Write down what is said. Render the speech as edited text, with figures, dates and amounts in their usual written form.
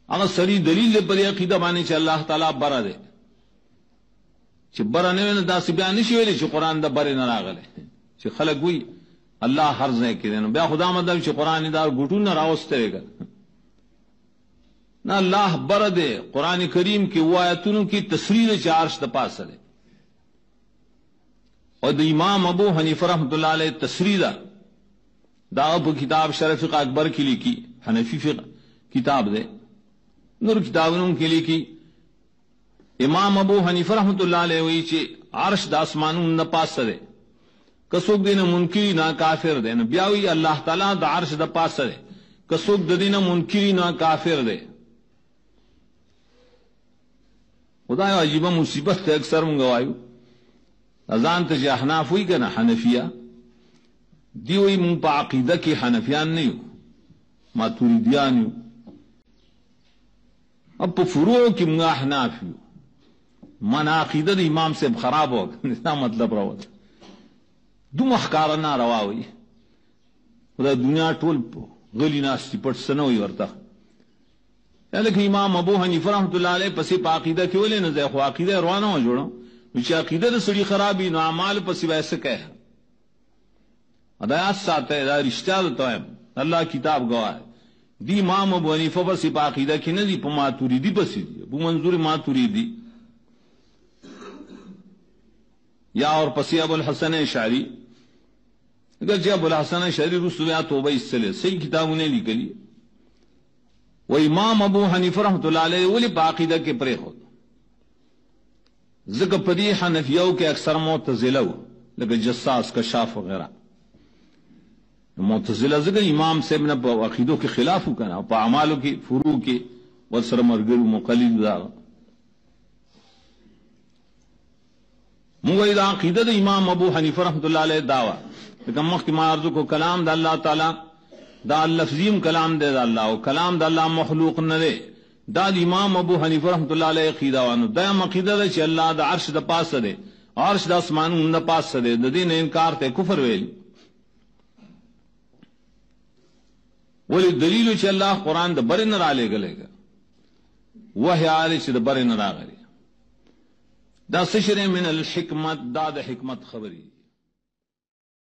هغه سړي دلیل دی په دې عقیده باندې چې الله تعالی بره دی، چې بره نه وي نو داسې بیا نشي ویلی چې قرآن د برې نه راغلی، چې خلک وایي الله هر ځای کې دی، نو بیا خدا مطلب چې قرآن دا ګوټونه راوستی دی نه، الله بره دی. قرآن کریم کې آیتونو کې تصریح دی چې عرش د پاسه دی، اور د امام ابو حنیفه رحمۃ اللہ علیہ تصریح دا په کتاب شرح فقہ اکبر کې لیکي، حنفی فقہ کتاب دے، نور کتابونو کې لیکي امام ابو حنیفه رحمۃ اللہ علیہ وی چې عرش د اسمانونو نه پاسه دی، کڅوګ دینه منکری نه کافر دی، نو بیا وی الله تعالی د عرش د پاسه دی، کڅوګ د دینه منکری نه کافر دی. خدای عجیب مصیبت ته اکثر مونږ وایو اذان ته چې احناف وی کنه حنفیه دی وی مونږ په عقیده کې حنفیان نه یو، ماتوریدیان یو، اب په فروع کې مونږ احناف یو. من عقیده د امام صاحب خراب ہو دا مطلب راوت دو مخکار نه رواوي دا دنیا ټول غلی ناستی پټ سنوي ورته. لکه امام ابو حنیفه رحمۃ اللہ علیہ پسې په عقیده کې ولې نه ځای خو عقیده روانه و جوړو چې عقیده د سړي خرابي نو اعمال پسې وایسه کوي ادایات ساته دا رښتیا ده. الله کتاب گواه دی امام ابو حنیفه پسې په عقیده کې نه دي، په ماتوریدی پسې دي، ابو منظور ماتوریدی یا اور پسې ابو الحسن اشعری. اگر چې ابو الحسن اشعری رسول یا توبه استله صحیح کتابونه لیکلي و امام ابو حنیفه رحمۃ اللہ علیہ ولی په عقیده کې پرې خو ذکر پدی حنفیو کې اکثر معتزله لکه جساس کشاف وغیرہ. معتزله ذکر امام صاحب نے په عقیدو کې خلاف وکړه، په اعمالو کې فروع کې ورسره مرګرو مقلد دا. موږ دا عقیده د امام ابو حنیفه رحمۃ اللہ علیہ دعوا کہ مخکې ما عرض کو کلام د الله تعالی دا لفظیم کلام دے دا اللہ، و کلام دا اللہ مخلوق نہ دے، دا امام ابو حنیفہ رحمۃ اللہ علیہ عقیدہ وانو دا عقیدہ دے چې اللہ دا عرش دا پاس دے، عرش دا اسمانون دا پاس دے، دا دین انکار تے کفر ویل. ولی دلیل چې اللہ قرآن دا بر نہ رالے گلے گا وحی آلے چې دا بر نہ راغلی دا سشر من الحکمت دا دا حکمت خبری.